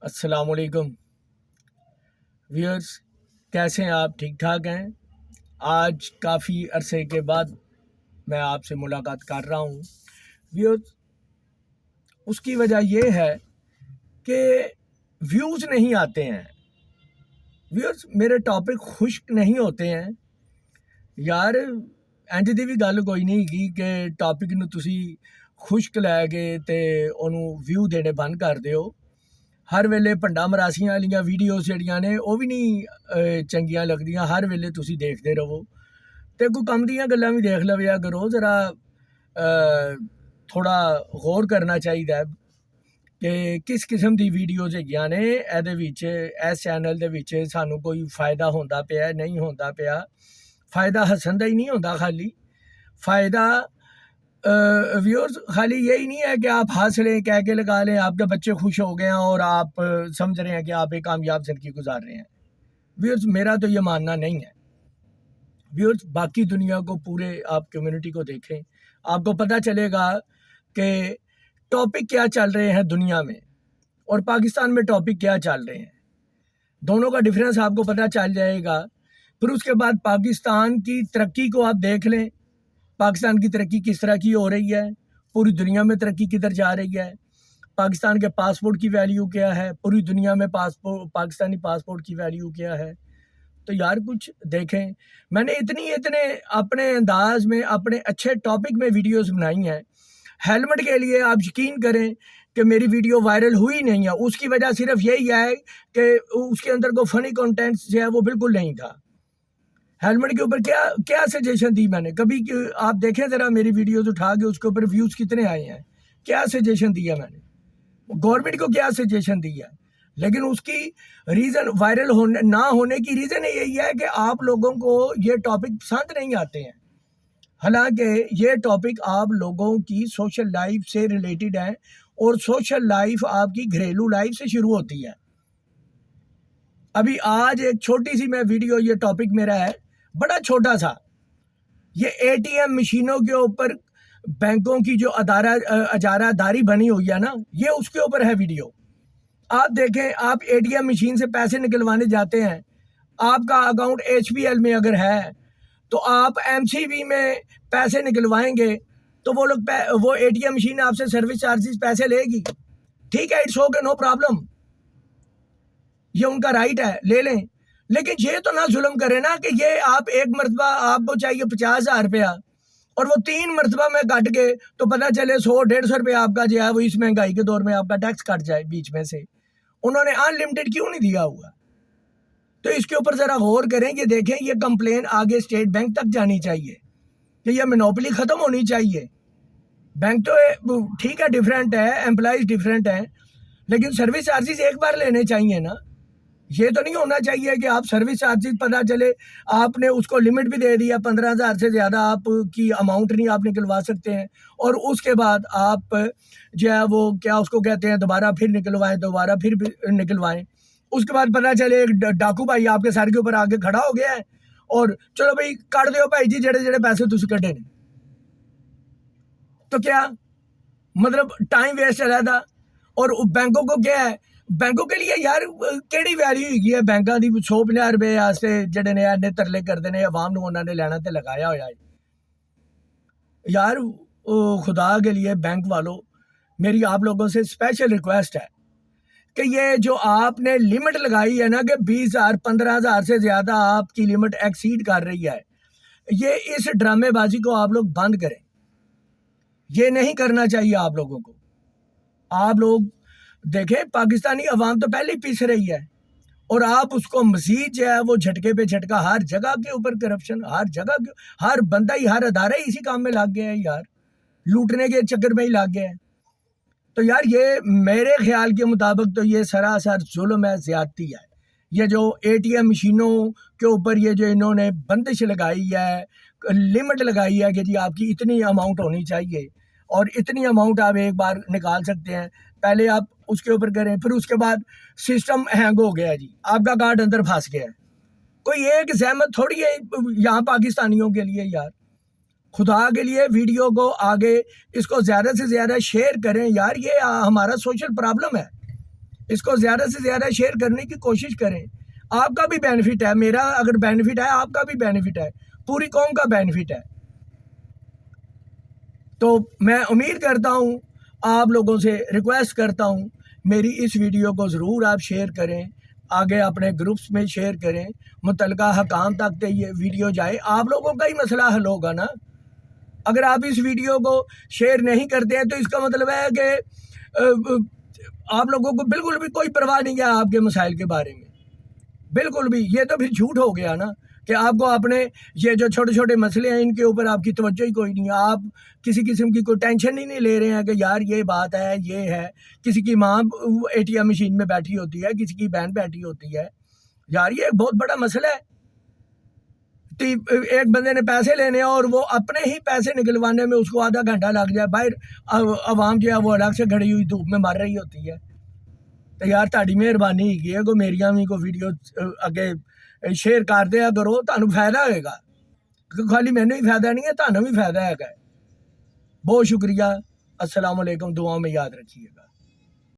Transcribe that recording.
السلام علیکم ویورز، کیسے ہیں آپ؟ ٹھیک ٹھاک ہیں؟ آج کافی عرصے کے بعد میں آپ سے ملاقات کر رہا ہوں ویورز۔ اس کی وجہ یہ ہے کہ ویوز نہیں آتے ہیں ویورز، میرے ٹاپک خشک نہیں ہوتے ہیں یار۔ ਇੰਜ ਦੀ ਵੀ ਗੱਲ ਕੋਈ ਨਹੀਂ ਹੈਗੀ ਕਿ ਟਾਪਿਕ ਨੂੰ ਤੁਸੀਂ ਖੁਸ਼ਕ ਲੈ ਕੇ ਤੇ ਉਹਨੂੰ ਵਿਊ ਦੇਣੇ ਬੰਦ ਕਰ ਦਿਓ। ਹਰ ਵੇਲੇ ਭੰਡਾ ਮਰਾਸੀਆਂ ਵਾਲੀਆਂ ਵੀਡੀਓਜ਼ ਜਿਹੜੀਆਂ ਨੇ ਉਹ ਵੀ ਨਹੀਂ ਚੰਗੀਆਂ ਲੱਗਦੀਆਂ। ਹਰ ਵੇਲੇ ਤੁਸੀਂ ਦੇਖਦੇ ਰਹੋ ਤੇ ਕੋਈ ਕੰਮ ਦੀਆਂ ਗੱਲਾਂ ਵੀ ਦੇਖ ਲਵਿਆ ਕਰੋ। ਜ਼ਰਾ ਥੋੜਾ ਗੌਰ ਕਰਨਾ ਚਾਹੀਦਾ ਕਿ ਕਿਸ ਕਿਸਮ ਦੀ ਵੀਡੀਓਜ਼ ਹੈਗੀਆਂ ਨੇ ਇਹਦੇ ਵਿੱਚ। ਇਸ ਚੈਨਲ ਦੇ ਵਿੱਚ ਸਾਨੂੰ ਕੋਈ ਫਾਇਦਾ ਹੁੰਦਾ ਪਿਆ ਨਹੀਂ ਹੁੰਦਾ ਪਿਆ। فائدہ ہسن کا ہی نہیں ہوتا، خالی فائدہ ویورز خالی یہی نہیں ہے کہ آپ ہنس لیں، کہہ کے لگا لیں آپ کے بچے خوش ہو گئے ہیں اور آپ سمجھ رہے ہیں کہ آپ ایک کامیاب زندگی گزار رہے ہیں۔ ویورز میرا تو یہ ماننا نہیں ہے۔ ویورز باقی دنیا کو، پورے آپ کمیونٹی کو دیکھیں، آپ کو پتہ چلے گا کہ ٹاپک کیا چل رہے ہیں دنیا میں اور پاکستان میں ٹاپک کیا چل رہے ہیں۔ دونوں کا ڈفرینس آپ کو پتہ چل جائے گا۔ پھر اس کے بعد پاکستان کی ترقی کو آپ دیکھ لیں، پاکستان کی ترقی کس طرح کی ہو رہی ہے، پوری دنیا میں ترقی کدھر جا رہی ہے، پاکستان کے پاسپورٹ کی ویلیو کیا ہے، پوری دنیا میں پاکستانی پاسپورٹ کی ویلیو کیا ہے۔ تو یار کچھ دیکھیں۔ میں نے اتنے اپنے انداز میں اپنے اچھے ٹاپک میں ویڈیوز بنائی ہیں۔ ہیلمٹ کے لیے آپ یقین کریں کہ میری ویڈیو وائرل ہوئی نہیں ہے، اس کی وجہ صرف یہی ہے کہ اس کے اندر کوئی فنی کنٹینٹس جو ہے وہ بالکل نہیں تھا۔ ہیلمٹ کے اوپر کیا سجیشن دی میں نے؟ کبھی آپ دیکھیں ذرا میری ویڈیوز اٹھا کے، اس کے اوپر ویوز کتنے آئے ہیں، کیا سجیشن دیا میں نے؟ گورنمنٹ کو کیا سجیشن دیا؟ لیکن اس کی ریزن وائرل نہ ہونے کی ریزن یہی ہے کہ آپ لوگوں کو یہ ٹاپک پسند نہیں آتے ہیں، حالانکہ یہ ٹاپک آپ لوگوں کی سوشل لائف سے ریلیٹڈ ہے اور سوشل لائف آپ کی گھریلو لائف سے شروع ہوتی ہے۔ ابھی آج ایک چھوٹی سی میں ویڈیو، یہ ٹاپک میرا ہے بڑا چھوٹا سا، یہ اے ٹی ایم مشینوں کے اوپر بینکوں کی جو اجارہ داری بنی ہوئی ہے نا، یہ اس کے اوپر ہے ویڈیو۔ آپ دیکھیں، آپ اے ٹی ایم مشین سے پیسے نکلوانے جاتے ہیں، آپ کا اکاؤنٹ ایچ پی ایل میں اگر ہے تو آپ ایم سی بی میں پیسے نکلوائیں گے تو وہ اے ٹی ایم مشین آپ سے سروس چارجز پیسے لے گی، ٹھیک ہے، اٹس اوکے، نو پرابلم، یہ ان کا رائٹ ہے، لے لیں۔ لیکن یہ تو نہ ظلم کرے نا کہ یہ آپ ایک مرتبہ آپ کو چاہیے 50,000 روپیہ اور وہ 3 مرتبہ میں کٹ کے تو پتہ چلے 100-150 روپیہ آپ کا جو ہے وہ اس مہنگائی کے دور میں آپ کا ٹیکس کٹ جائے بیچ میں سے۔ انہوں نے ان لمٹڈ کیوں نہیں دیا ہوا؟ تو اس کے اوپر ذرا غور کریں کہ دیکھیں یہ کمپلین آگے اسٹیٹ بینک تک جانی چاہیے کہ یہ مونوپلی ختم ہونی چاہیے۔ بینک تو ٹھیک ہے ڈیفرنٹ ہے، امپلائیز ڈیفرنٹ ہیں، لیکن سروس چارجز ایک بار لینے چاہیے نا۔ یہ تو نہیں ہونا چاہیے کہ آپ سروس چارجز پتہ چلے آپ نے اس کو لمٹ بھی دے دیا، 15,000 سے زیادہ آپ کی اماؤنٹ نہیں آپ نکلوا سکتے ہیں، اور اس کے بعد آپ جو ہے وہ کیا اس کو کہتے ہیں دوبارہ پھر نکلوائیں۔ اس کے بعد پتہ چلے ایک ڈاکو بھائی آپ کے سر کے اوپر آگے کھڑا ہو گیا ہے اور چلو بھائی کٹ دیو بھائی جی جڑے پیسے تسی کٹے نے۔ تو کیا مطلب ٹائم ویسٹ رہا تھا۔ اور بینکوں کو کیا ہے، بینکوں کے لیے یار کیڑی ویلیو ہوئی ہے بینکاں دی؟ 150 روپے واسطے جڑے نے اینے ترلے کردے نے، عوام نو انہوں نے لینا تے لگایا ہوا ہے۔ یار خدا کے لیے بینک والوں، میری آپ لوگوں سے اسپیشل ریکویسٹ ہے کہ یہ جو آپ نے لمٹ لگائی ہے نا کہ 20,000 15,000 سے زیادہ آپ کی لمٹ ایکسیڈ کر رہی ہے، یہ اس ڈرامے بازی کو آپ لوگ بند کریں۔ یہ نہیں کرنا چاہیے آپ لوگوں کو۔ آپ لوگ دیکھیں پاکستانی عوام تو پہلے ہی پیس رہی ہے اور آپ اس کو مزید جو ہے وہ جھٹکے پہ جھٹکا، ہر جگہ کے اوپر کرپشن، ہر جگہ ہر بندہ ہی، ہر ادارہ ہی اسی کام میں لگ گیا ہے یار، لوٹنے کے چکر میں ہی لگ گیا ہے۔ تو یار یہ میرے خیال کے مطابق تو یہ سراسر ظلم ہے، زیادتی ہے۔ یہ جو اے ٹی ایم مشینوں کے اوپر یہ جو انہوں نے بندش لگائی ہے، لمٹ لگائی ہے کہ جی آپ کی اتنی اماؤنٹ ہونی چاہیے اور اتنی اماؤنٹ آپ ایک بار نکال سکتے ہیں، پہلے آپ اس کے اوپر کریں، پھر اس کے بعد سسٹم ہینگ ہو گیا، جی آپ کا کارڈ اندر پھنس گیا ہے۔ کوئی ایک زحمت تھوڑی ہے یہاں پاکستانیوں کے لیے یار۔ خدا کے لیے ویڈیو کو آگے اس کو زیادہ سے زیادہ شیئر کریں یار، یہ ہمارا سوشل پرابلم ہے۔ اس کو زیادہ سے زیادہ شیئر کرنے کی کوشش کریں. آپ کا بھی بینیفٹ ہے, میرا اگر بینیفٹ ہے آپ کا بھی بینیفٹ ہے, پوری قوم کا بینیفٹ ہے. تو میں امید کرتا ہوں, آپ لوگوں سے ریکویسٹ کرتا ہوں, میری اس ویڈیو کو ضرور آپ شیئر کریں, آگے اپنے گروپس میں شیئر کریں, متعلقہ حکام تک یہ ویڈیو جائے. آپ لوگوں کا ہی مسئلہ حل ہوگا نا. اگر آپ اس ویڈیو کو شیئر نہیں کرتے ہیں تو اس کا مطلب ہے کہ آپ لوگوں کو بالکل بھی کوئی پرواہ نہیں ہے آپ کے مسائل کے بارے میں, بالکل بھی. یہ تو پھر جھوٹ ہو گیا نا کہ آپ کو اپنے یہ جو چھوٹے چھوٹے مسئلے ہیں ان کے اوپر آپ کی توجہ ہی کوئی نہیں ہے. آپ کسی قسم کی کوئی ٹینشن ہی نہیں لے رہے ہیں کہ یار یہ بات ہے, یہ ہے. کسی کی ماں ATM مشین میں بیٹھی ہوتی ہے, کسی کی بہن بیٹھی ہوتی ہے. یار یہ ایک بہت بڑا مسئلہ ہے. ایک بندے نے پیسے لینے اور وہ اپنے ہی پیسے نکلوانے میں اس کو آدھا گھنٹہ لگ جائے, باہر عوام جو ہے وہ الگ سے کھڑی ہوئی دھوپ میں مر رہی ہوتی ہے. تو یار تاری مہربانی ہے کہ میری بھی کو ویڈیو اگے شیئر کر دیا کرو, تمہیں فائدہ ہوئے گا. خالی مینوں ہی فائدہ نہیں ہے, تمہیں بھی فائدہ ہے. بہت شکریہ. السلام علیکم. دعاؤں میں یاد رکھیے گا.